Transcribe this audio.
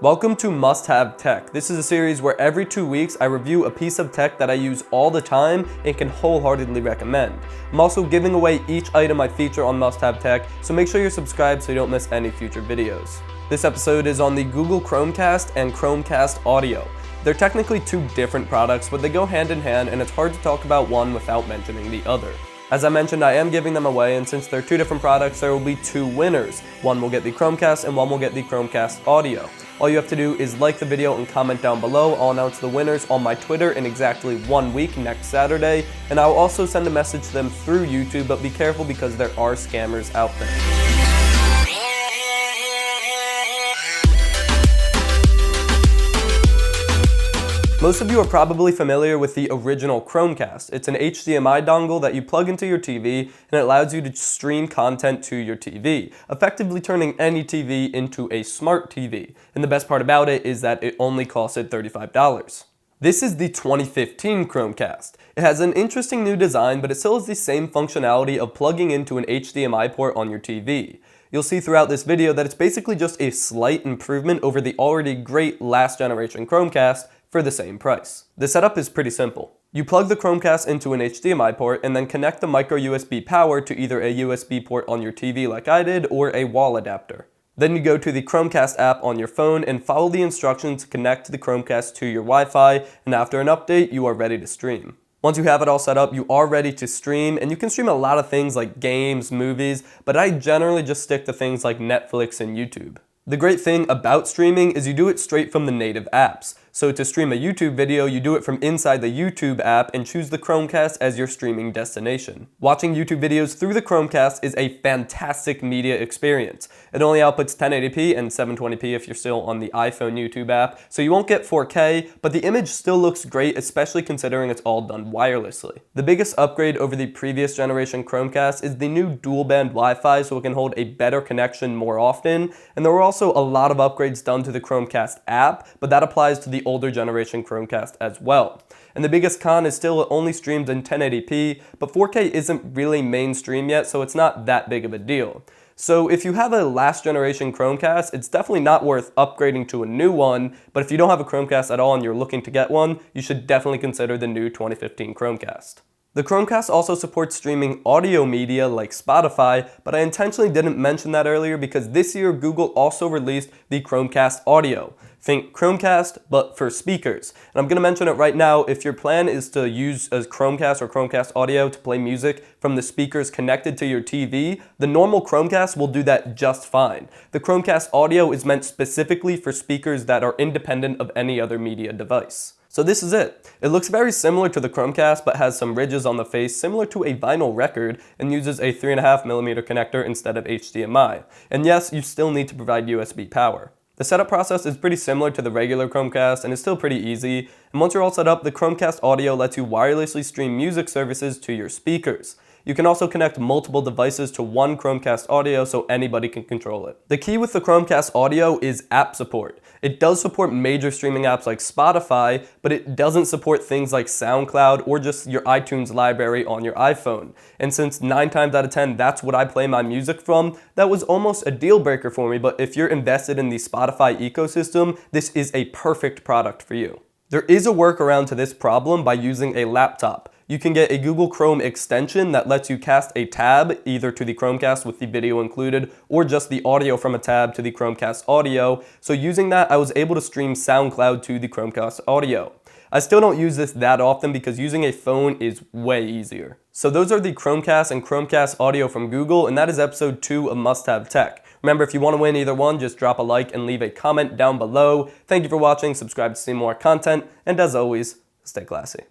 Welcome to Must Have Tech. This is a series where every 2 weeks I review a piece of tech that I use all the time and can wholeheartedly recommend. I'm also giving away each item I feature on Must Have Tech, so make sure you're subscribed so you don't miss any future videos. This episode is on the Google Chromecast and Chromecast Audio. They're technically two different products, but they go hand in hand and it's hard to talk about one without mentioning the other. As I mentioned, I am giving them away, and since they're two different products, there will be two winners. One will get the Chromecast and one will get the Chromecast Audio. All you have to do is like the video and comment down below. I'll announce the winners on my Twitter in exactly 1 week next Saturday, and I will also send a message to them through YouTube, but be careful because there are scammers out there. Most of you are probably familiar with the original Chromecast. It's an HDMI dongle that you plug into your TV and it allows you to stream content to your TV, effectively turning any TV into a smart TV. And the best part about it is that it only costed $35. This is the 2015 Chromecast. It has an interesting new design, but it still has the same functionality of plugging into an HDMI port on your TV. You'll see throughout this video that it's basically just a slight improvement over the already great last generation Chromecast for the same price. The setup is pretty simple. You plug the Chromecast into an HDMI port and then connect the micro USB power to either a USB port on your TV like I did or a wall adapter. Then you go to the Chromecast app on your phone and follow the instructions to connect the Chromecast to your Wi-Fi, and after an update, you are ready to stream. Once you have it all set up, you are ready to stream, and you can stream a lot of things like games, movies, but I generally just stick to things like Netflix and YouTube. The great thing about streaming is you do it straight from the native apps. So to stream a YouTube video, you do it from inside the YouTube app and choose the Chromecast as your streaming destination. Watching YouTube videos through the Chromecast is a fantastic media experience. It only outputs 1080p and 720p if you're still on the iPhone YouTube app, so you won't get 4K, but the image still looks great, especially considering it's all done wirelessly. The biggest upgrade over the previous generation Chromecast is the new dual band Wi-Fi, so it can hold a better connection more often, and there were also a lot of upgrades done to the Chromecast app, but that applies to the older generation Chromecast as well. And the biggest con is still it only streams in 1080p, but 4K isn't really mainstream yet, so it's not that big of a deal. So if you have a last generation Chromecast, it's definitely not worth upgrading to a new one, but if you don't have a Chromecast at all and you're looking to get one, you should definitely consider the new 2015 Chromecast. The Chromecast also supports streaming audio media like Spotify, but I intentionally didn't mention that earlier because this year Google also released the Chromecast Audio. Think Chromecast, but for speakers. And I'm going to mention it right now. If your plan is to use a Chromecast or Chromecast Audio to play music from the speakers connected to your TV, the normal Chromecast will do that just fine. The Chromecast Audio is meant specifically for speakers that are independent of any other media device. So this is it. It looks very similar to the Chromecast, but has some ridges on the face similar to a vinyl record and uses a 3.5mm connector instead of HDMI. And yes, you still need to provide USB power. The setup process is pretty similar to the regular Chromecast and is still pretty easy. And once you're all set up, the Chromecast Audio lets you wirelessly stream music services to your speakers. You can also connect multiple devices to one Chromecast Audio so anybody can control it. The key with the Chromecast Audio is app support. It does support major streaming apps like Spotify, but it doesn't support things like SoundCloud or just your iTunes library on your iPhone. And since 9 times out of 10 that's what I play my music from, that was almost a deal breaker for me, but if you're invested in the Spotify ecosystem, this is a perfect product for you. There is a workaround to this problem by using a laptop. You can get a Google Chrome extension that lets you cast a tab either to the Chromecast with the video included or just the audio from a tab to the Chromecast Audio. So using that, I was able to stream SoundCloud to the Chromecast Audio. I still don't use this that often because using a phone is way easier. So those are the Chromecast and Chromecast Audio from Google, and that is episode 2 of Must Have Tech. Remember, if you want to win either one, just drop a like and leave a comment down below. Thank you for watching, subscribe to see more content, and as always, stay classy.